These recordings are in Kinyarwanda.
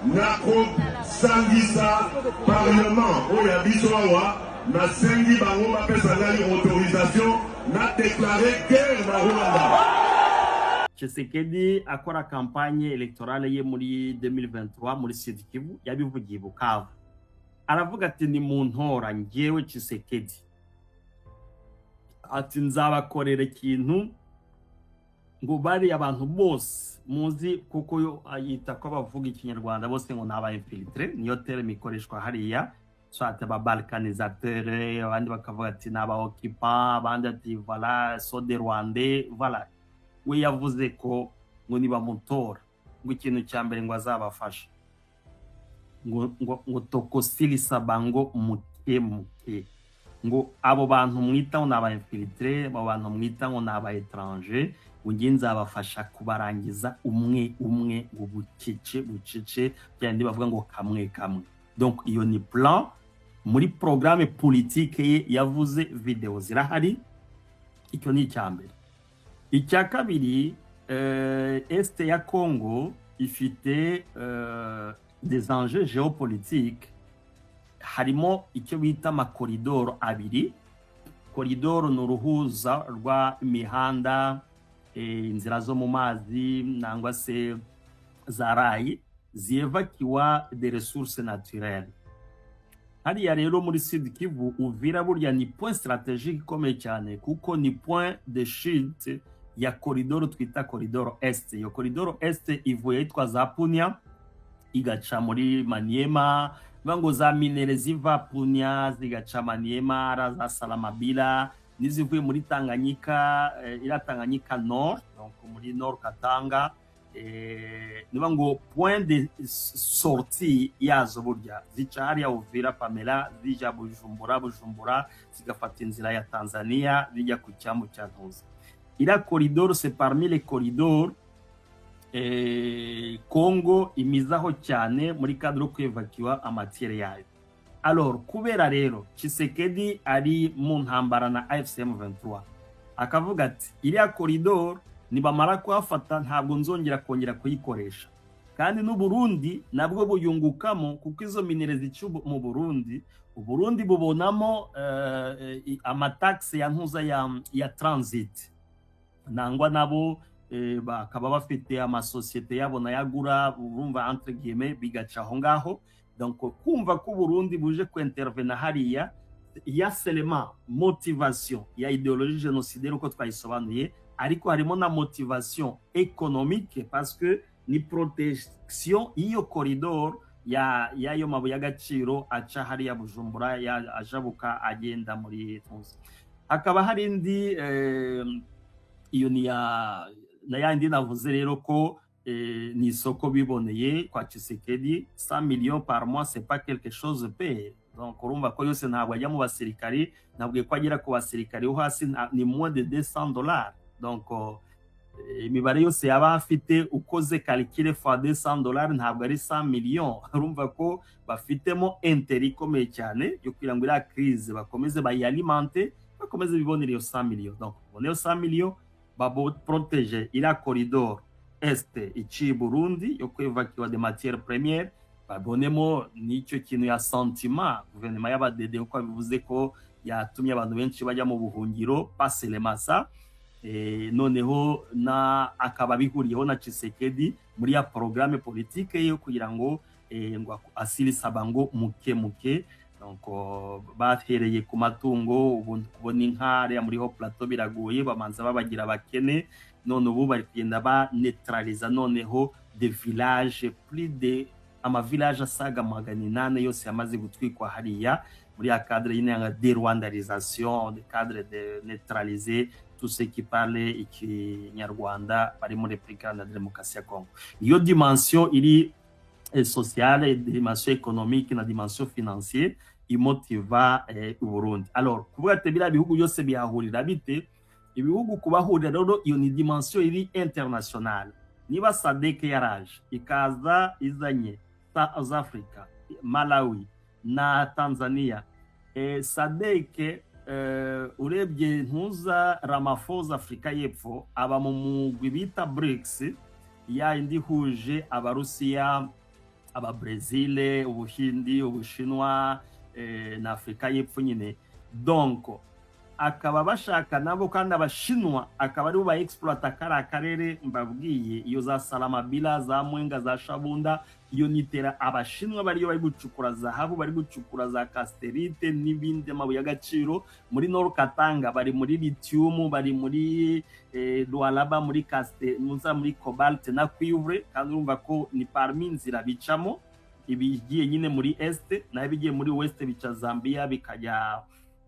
nako sangisa parlement oya biso awa na sengi bango bapesa ngai autorisation na déclarer guerre na Rwanda. Tshisekedi akora kampanye electorale ye muri 2023 muri Sud Kivu yabivugiye Bukavu. Aravuga ati ni mu ntora ngewe Tshisekedi. Ati nzabakorera ikintu ngo bari abantu bose muzi kuko yo ayita ko bavuga ikinyarwanda bose ngo naba infiltré niyo terme ikoreshwa hariya soit ba balkanisateur abandi bakavuga ati naba occupant abandi ati voilà so de Rwandais voilà we yavuze ko ngo niba mutora ngo ikintu cya mbere ngo azabafasha ngo tokosilisa bango muke ngo abo bantu mwita ngo naba infiltré abo bantu mwita ngo naba étranger ungi nzabafasha kubarangiza umwe ngo bucece byandi bavuga ngo kamwe donc iyo ni plan muri programme politique ye yavuze video zirahari. Icyo ni icyambere. Icya kabiri este ya Congo ifite des enjeux géopolitiques, harimo icyo bita amakoridoro abiri. Koridoro n'uruhuza rwa imihanda inzira zo mu mazi nangwa se zarayi zievakiwa des ressources naturelles. Hariya rero muri Sud Kivu Uvira burya ni point stratégique ikomeye cyane kuko ni point de chute ya koridoro twita koridoro est. Iyo koridoro est ivuye yitwa za Punya igaca muri Maniema, bango za minere ziva Punya zigaca Maniema za Salamabila nizivuye muri Tanganyika ira Tanganyika Nord, donc muri Nord Katanga niba ngo point de sortie yazo burya zica hariya Uvira Pamela zija Bujumbura zigafata inzira ya Tanzania bijya ku cyambu cya Ntuzi. Ira corridor c'est parmi les corridors Congo imizaho cyane muri cadre kwevakiwa amatiere yayo. Alors kubera rero Tshisekedi ari mu ntambara na AFCM 23 akavuga ati iriya corridor nibamara kuhafata ntabwo nzongera kongera kuyikoresha, kandi n'u Burundi nabwo buyungukamo kuko izo minere zicu mu Burundi Uburundi bubonamo amataxe ya ntuza ya transit nangwa nabo bakaba bafite amasosiyete yabo nayagura urumva entre guillemets bigaca aho ngaho. Donc kumva ko Burundi buje kwintervenir hariya ya seulement motivation ya idéologie génocidaire uko twayisobanuye, ariko harimo na motivation économique parce que ni protection iyo corridor yayo mabuye y'agaciro aca hariya Bujumbura ya ajabuka agenda muri Tunzi. Hakaba hari indi iyo ni na yandi navuze rero ko ni isoko biboneye kwa Tshisekedi 100 millions par mois c'est pas quelque chose pe. Donc urumva ko yose ntabwo ajya mu basirikari, ntabwo ko agera ku basirikari ho hasi ni moins de $200. Donc imibare yose yaba afite ukoze calcule fois $200 ntabwo ari 100 millions. Urumva ko bafitemo intérêt ikomeye cyane yo kugira ngo ira crise bakomeze bayalimenter bakomeze bibonera iyo 100 millions. Donc bonero 100 millions babo protéger ira corridor est ici Burundi yo kwevakiwa de matières premières, babonemo n'icyo kintu ya sentiment gouvernement y'abadede uko bivuze ko yatumye abantu benshi bajya mu buhungiro passe le massa. Noneho na akaba bihuriyeho na Tshisekedi muri ya programme politique yo kugira ngo asilisa bango muke. Donc bahereye ku matungo ubu kubona inkare ya muri ho plateau biragoye bamanza babagira bakene, none ubu bari kugenda ba neutraliser noneho de village plus de ama village asaga 800 yose yamaze gutwikwa hariya muri ya cadre y'inanga de rwandarisation, de cadre de neutraliser tout ce qui parle ikinyarwanda bari muri Republika ya Demokarasi ya Congo. Iyo dimension iri sociale, dimension économique na dimension financière imotiva Burundi. Alors kuvuga ati bira bihugu yose bihahurira bite, ibihugu kubahurira rero iyo ni dimension iri internationale. Niba SADC yaraje ikaza izanye South Africa, Malawi na Tanzania, SADC urebye ntuza Ramaphosa Afrika y'Epfo aba mu mugwi bita BRICS ya indi huje Abarusiya, aba Brazil, Ubuhindi, Ubushinwa na Afrika y'Epfo nyine. Donc akaba bashaka nabo kandi abashinwa akaba ari ba exploiter kara karere mbabwiye iyo za Salamabila za Mwenga za Shabunda iyo nitera abashinwa bariyo bari gucukura zahabu bari gucukura za casterite n'ibindi mabuye y'agaciro muri Nord Katanga bari muri lithium bari muri Lualaba muri muza muri cobalt na cuivre kandi urumva ko ni parmi inzira bicamo ibigiye nyine muri est na bigiye muri west bica Zambia bikajya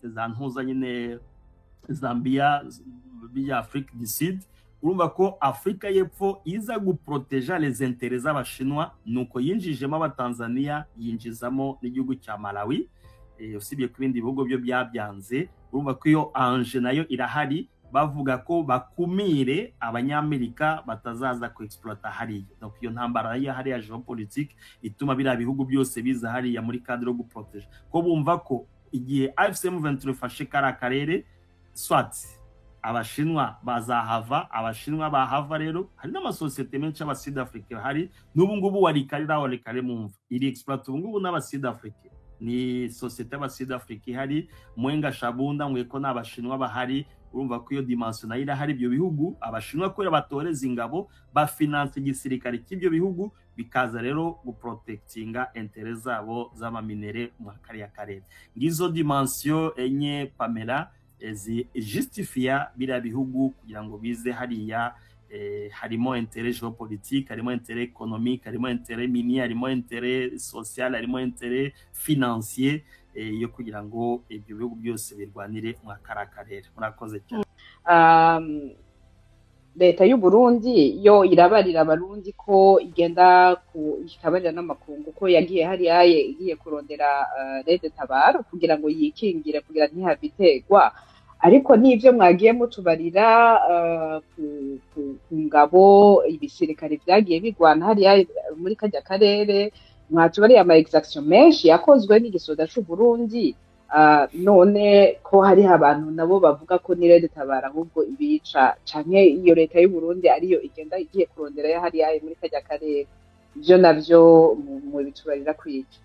za ntuza nyine Zambia bya Afrique du Sud. Urumva ko Afrika y'Epfo iza guproteja les intérêts z'abashinwa nuko yinjijemo abatanzania yinjizamo n'igihugu cya Malawi usibye ku bindi bihugu byo byabyanze. Urumva ko iyo anje nayo irahari bavuga ko bakumire abanyamerika batazaza ku exploiter hariya. Donc iyo ntambara ya hariya geopolitique ituma bira bihugu byose biza hariya muri cadre yo guproteja ko bumva ko igihe AFCM 23 fashe kara karere swat abashinwa bazahava abashinwa bahava rero hari n'amasosiyete menshi aba Sud Africa hari n'ubu ngubu warikare mumva iri exploit ubu ngubu n'aba Sud Africa ni societe aba Sud Africa hari Mwenga Shabunda mweko n'abashinwa bahari. Urumva ko iyo dimension nayo irahari ibyo bihugu abashinwa ko batoreza ingabo bafinance igisirikare cy'ibyo bihugu bikaza rero guprotectinga intérêts zabo z'amaminere mu kariya karere. Ngizo dimension enye Pamela justifia bira bihugu kugira ngo bize hariya harimo intérêt géopolitique harimo intérêt économique harimo intérêt minier harimo intérêt social harimo intérêt financier yo kugira ngo ibyo bihugu byose birwanire mu karakarere. Murakoze cyane. Leta y'u Burundi yo irabarira abarundi ko igenda ikabarira n'amakungu ko yagiye hariya igiye kurondera Red Tabara kugira ngo yikingire kugira ntihabitegwa, ariko n'ivyo mwagiye mutubarira ku ngabo ibisirikare byagiye bigwana hariya muri kajya karere mwatubariye ama exaction menshi yakozwe n'igisoda cy'u Burundi. None ko hari abantu nabo bavuga ko ni Red Tabara ahubwo ibica canke iyo leta y'u Burundi ariyo igenda igiye kurondera ya hariya muri kajya karere, ivyo navyo mu bitubarira kwiki?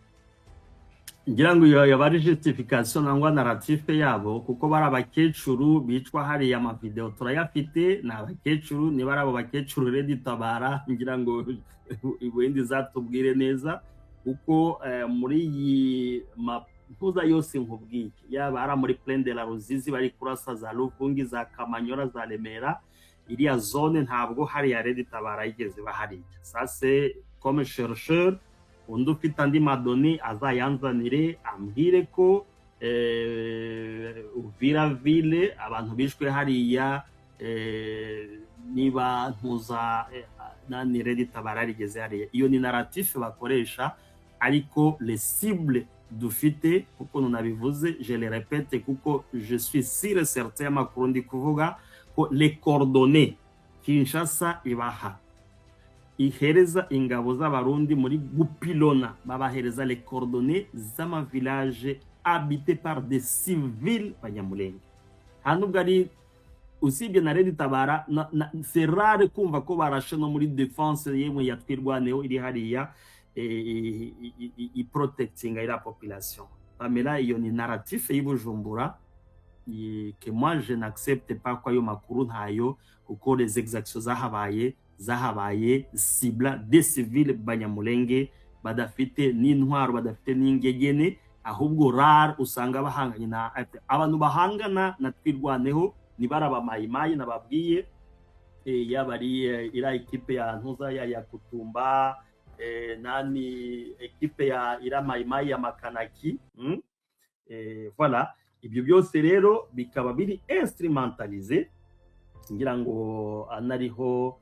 Ngira ngo iyo yabari justification nangwa narrative yabo kuko bari abakecuru bicwa hariya ama video turayafite na abakecuru ni bari abo bakecuru Red Tabara. Ngira ngo ibindi zatubwire neza kuko muri iyi mpuza yose nkubwiye yaba ara muri Plaine de la Ruzizi bari kurasa za Rukungi za Kamanyora za Remera iriya zone ntabwo hari ya Red Tabara yigeze bahari. Sase comme chercheur undi ufite andi madoni azayanzanire ambwire ko Uvira ville abantu bishwe hariya niba ntuza nani Red Tabara rigeze hariya. Iyo ni narrative bakoresha ariko les cibles dufite kuko nunabivuze je le répète kuko je suis sûr et certain makuru ndi kuvuga ko les coordonnées Kinshasa ibaha ihereza ingabo z'abarundi muri gupilona babahereza les coordonnées z'ama village habité par des civils banyamulenge. Hanubwo ari usibye na Red Tabara c'est rare kumva ko barashe no muri défense yemwe yatwirwaneho iri hariya i protecting la population. Pamela iyo ni narrative y'Ibujumbura que moi je n'accepte pas ko ayo makuru ntayo kuko les exactions zahabaye cible des civils banyamulenge badafite n'intwaro badafite n'ingegene ahubwo rare usanga bahanganye na abantu bahangana na twirwaneho ni baraba mayimayi nababwiye yabari ira equipe ya ntuza ya Kutumba nani equipe ya ira mayimayi ya Makanaki voilà ibyo byose rero bikaba biri instrumentalisé ngira ngo anariho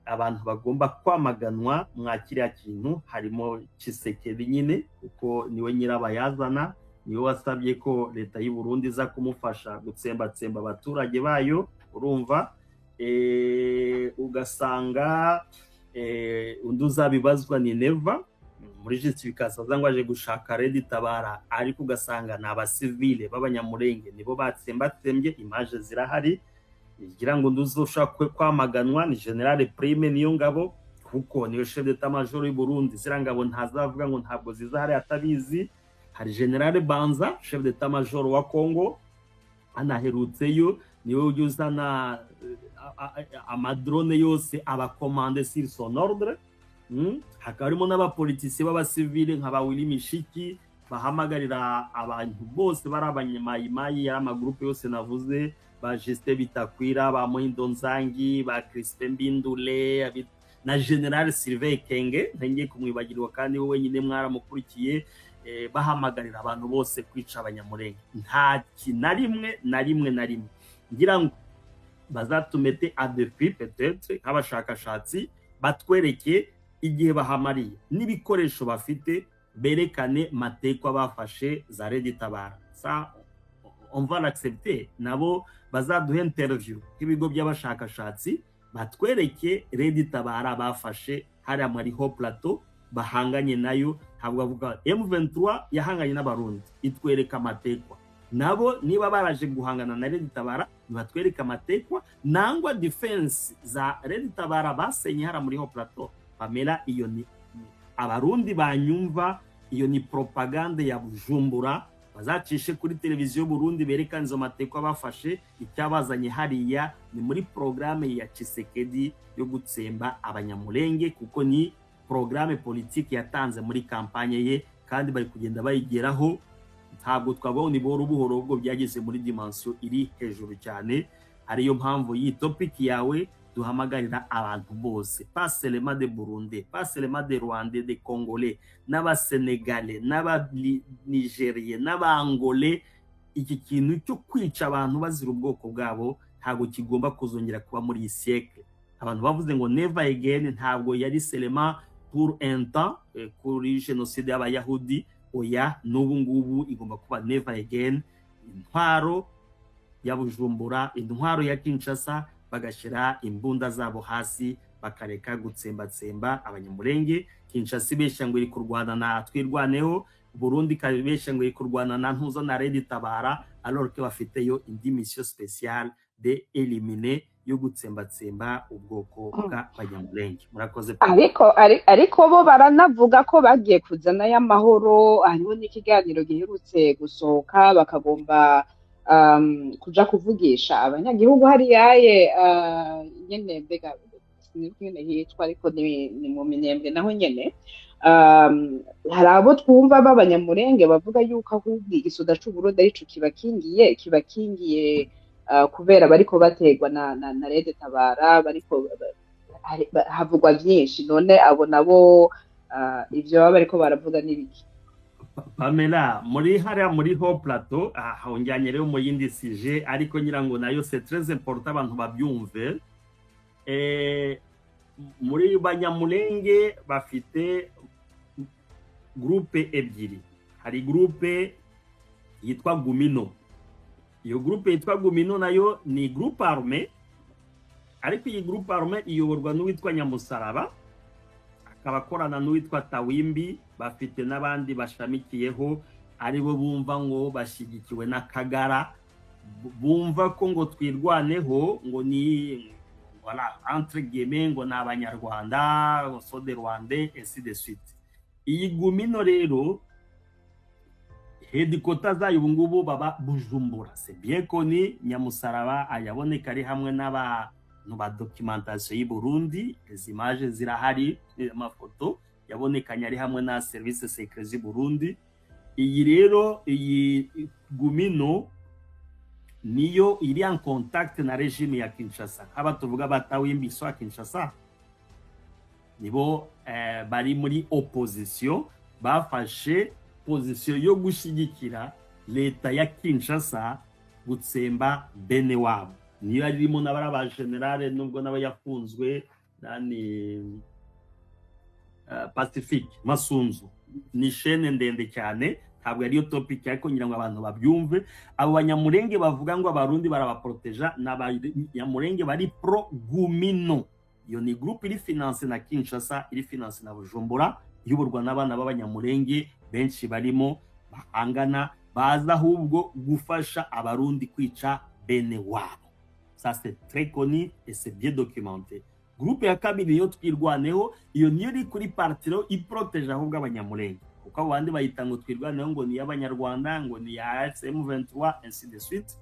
abantu bagomba kwamaganwa mwakiriya kintu harimo Tshisekedi nyine kuko niwe nyirabayazana niwe wasabye ko leta y'u Burundi za kumufasha gutsembatsemba abaturage bayo. Urumva ugasanga undi uzabibazwa ni Neva muri justification zangwa aje gushaka Red Tabara ariko ugasanga na abasivile b'abanyamurenge nibo batsembatsembye. Image zirahari ngira ngo nduzoshaka kwamaganwa ni General Prime niyo ngabo kuko niyo chef d'état major y'u Burundi, ziriya ngabo ntazavuga ngo ntabwo zizahari atabizi. Hari General Banza, chef d'état major wa Congo, anaherutseyo, niwe ujya uzana amadrone yose abakomande sur son ordre. Hakaba harimo n'abapolitisiye b'abasivile nka ba Willy Mishiki bahamagarira abantu bose bari abanyamayimayi y'amagrupe yose navuze, ba Justin Bitakwira, ba Mohindo Nzangi, ba Crispin Mbindule na General Sylvain Kenge, ntangiye kumwibagirwa kandi we wenyine mwaramukurikiye, bahamagarira abantu bose kwica abanyamurenge. Nta na rimwe ngira ngo bazatumete à défi peut-être nk'abashakashatsi batwereke igihe bahamariye n'ibikoresho bafite, berekane mateko bafashe za Red Tabara. Ça on va l'accepter. Nabo bazaduha interview nk'ibigo by'abashakashatsi batwereke Red Tabara bafashe hari amariho plateau bahanganye nayo. Ntabwo bavuga M23 yahanganye n'abarundi, itwereka amatekwa. Nabo niba baraje guhangana na Red Tabara nibatwereka amatekwa, nangwa defense za Red Tabara basenye hari amariho plateau. Pamela, iyo ni abarundi banyumva, iyo ni propaganda ya Bujumbura, bazacishe kuri televiziyo Burundi berekana izo matekwa bafashe. Icyabazanye hariya ni muri programme ya Tshisekedi yo gutsemba abanyamurenge, kuko ni programme politique yatanze muri kampanye ye, kandi bari kugenda bayigeraho. Ntabwo twabona iboro buhoro ubwo byageze muri dimension iri hejuru cyane. Ariyo mpamvu iyi topic yawe duhamagarira abantu bose, pas seulement de Burundi, pas seulement de Rwandais, de Congolais, n'aba Sénégalais, n'aba Nigériens, n'aba Angolais. Iki kintu cyo kwica abantu bazira ubwoko bwabo ntabwo kigomba kuzongera kuba muri iyi siècle. Abantu bavuze ngo never again, ntabwo yari seulement pour un temps kuri genocide y'abayahudi. Oya, n'ubu ngubu igomba kuba never again. Intwaro ya Bujumbura, intwaro ya Kinshasa, bagashira imbunda zabo hasi, bakareka gutsembatsemba abanyamurenge. Kinshasa ibesha ngo iri kurwana na twirwaneho, Burundi kabesha ngo iri kurwana na ntuzo na Red Tabara, alors que bafiteyo indi mission spéciale de éliminer yo gutsembatsemba ubwoko bw'abanyamurenge. Murakoze. Ariko bo baranavuga ko bagiye kuzana y'amahoro. Hariho n'ikiganiro giherutse gusohoka, bakagomba kuja kuvugisha abanyagihugu hariyaye nyene, mbega nyene hitwa, ariko ni mu Minembwe naho nyene. Hari abo twumva b'abanyamurenge bavuga yuko ahubwo igisoda c'u Burundi arico kibakingiye kubera bariko bategwa na Red Tabara, bariko havugwa byinshi. None abo nabo ivyo baba bariko baravuga n'ibiki? Pamela, muri hariya muri ho plateau honganye rero mu yindi sujet, ariko nyirango nayo c'est très important abantu babyumve. Muri banyamurenge bafite groupe ebyiri. Hari groupe yitwa Gumino. Iyo groupe yitwa Gumino nayo ni groupe armée, ariko iyi groupe armée iyoborwa n'uwitwa Nyamusaraba, akabakorana n'uwitwa Tawimbi. Bafite n'abandi bashamikiyeho aribo bumva ngo bashyigikiwe na Kagara, bumva ko ngo twirwaneho ngo ni voilà entre guillemets ngo n'abanyarwanda, so de Rwandais ainsi de suite. Iyi Gumino rero headquarters zayo ubu ngubu baba Bujumbura. C'est bien connu. Nyamusaraba ayaboneka ari hamwe n'abantu ba documentation y'u Burundi, les images zirahari, amafoto yabonekanye ari hamwe na service secret z'u Burundi. Iyi rero iyi Gumino niyo iri en contact na regime ya Kinshasa. Aba tuvuga Batawimbi so Kinshasa nibo bari muri opposition, bafashe position yo gushigikira leta ya Kinshasa gutsemba bene wabo. Niyo arimo n'abara ba general nubwo n'abayafunzwe nani Pacifique Masunzu. Ni chaîne ndende cyane, ntabwo ariyo topic, ariko ngira ngo abantu babyumve. Abo banyamurenge bavuga ngo abarundi barabaproteja, n'abanyamurenge bari pro Gumino. Iyo ni groupe iri finance na Kinshasa, iri finance na Bujumbura, iyoborwa n'abana b'abanyamurenge benshi barimo bahangana, baza ahubwo gufasha abarundi kwica bene wabo. Ça c'est très connu et c'est bien documenté. groupe ya kabiri yo twirwaneho iyo niyo iri kuri partiro iproteje ahubwo abanyamulenge kuko abandi bayita ngo twirwaneho ngo ni y'abanyarwanda ngo ni ya FM23 ainsi de suite.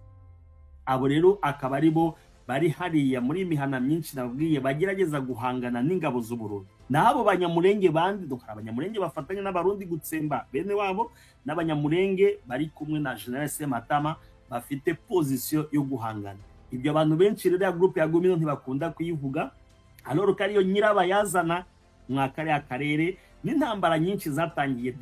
Abo rero akaba ari bo bari hariya muri imihana myinshi nabwiye bagerageza guhangana n'ingabo z'Uburundi. Nabo banyamulenge bandi dokara abanyamulenge bafatanye n'abarundi gutsemba bene wabo n'abanyamulenge bari kumwe na General Sematama bafite position yo guhangana. Ibyo abantu benshi rero ya groupe ya Gumino ntibakunda kuyivuga. Alors kariyo nyirabayazana mwakare akarere n'intambara nyinshi zatangiye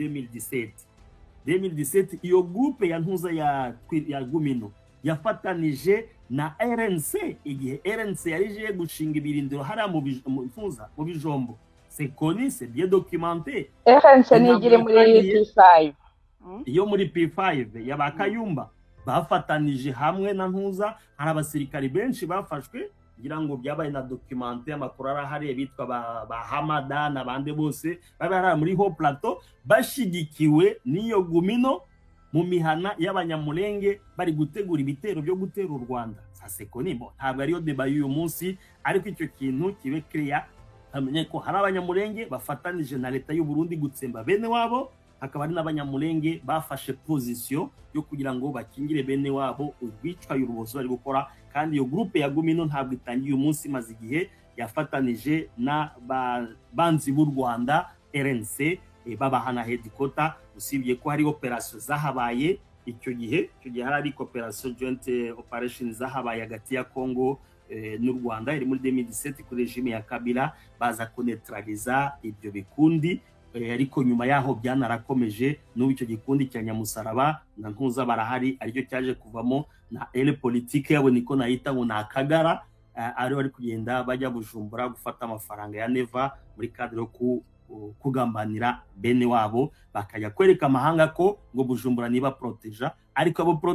2017 iyo groupe ya ntuza ya Gumino yafatanije na RNC igihe RNC yarije gushinga ibirindiro hara mu bijombo. C'est connu, c'est bien documenté. RNC nigire muri P5. Iyo muri P5 yabakayumba bafatanije hamwe na ntuza hari abasirikari benshi bafashwe kugira ngo byabaye na documenté amakuru arahari bitwa ba Hamada n'abandi bose babara muri Haut Plateau bashigikiwe n'iyo Gumino mu mihana y'abanyamulenge bari gutegura ibitero byo gutera u Rwanda. Sasekoni bo ntabwo ariyo deba y'uyu munsi ariko icyo kintu kibe clear amenye ko hari abanyamulenge bafatanije na leta y'u Burundi gutsemba bene wabo hakaba ari n'abanyamulenge bafashe position yo kugira ngo bakingire bene wabo ubwicwa y'urubozo bari gukora. Kandi iyo groupe ya Gumino ntabwo itangiye uyu munsi maze igihe yafatanije na banzi b'u Rwanda RNC babahana headquarter usibye ko hari operation zahabaye icyo gihe hari operation joint operation zahabaye hagati ya Congo n'u Rwanda iri muri 2017 kuri regime ya Kabila baza kuneutraliza ibyo bikundi. Ariko nyuma yaho byanarakomeje n'ubu icyo gikundi cya Nyamusaraba na ntuza barahari aricyo cyaje kuvamo na ele politique yabo niko nayita ngo nakagara ari bari kugenda bajya Bujumbura gufata amafaranga ya Neva muri cadre kugambanira bene wabo bakajya kwereka amahanga ko ngo Bujumbura niba proteja ariko abo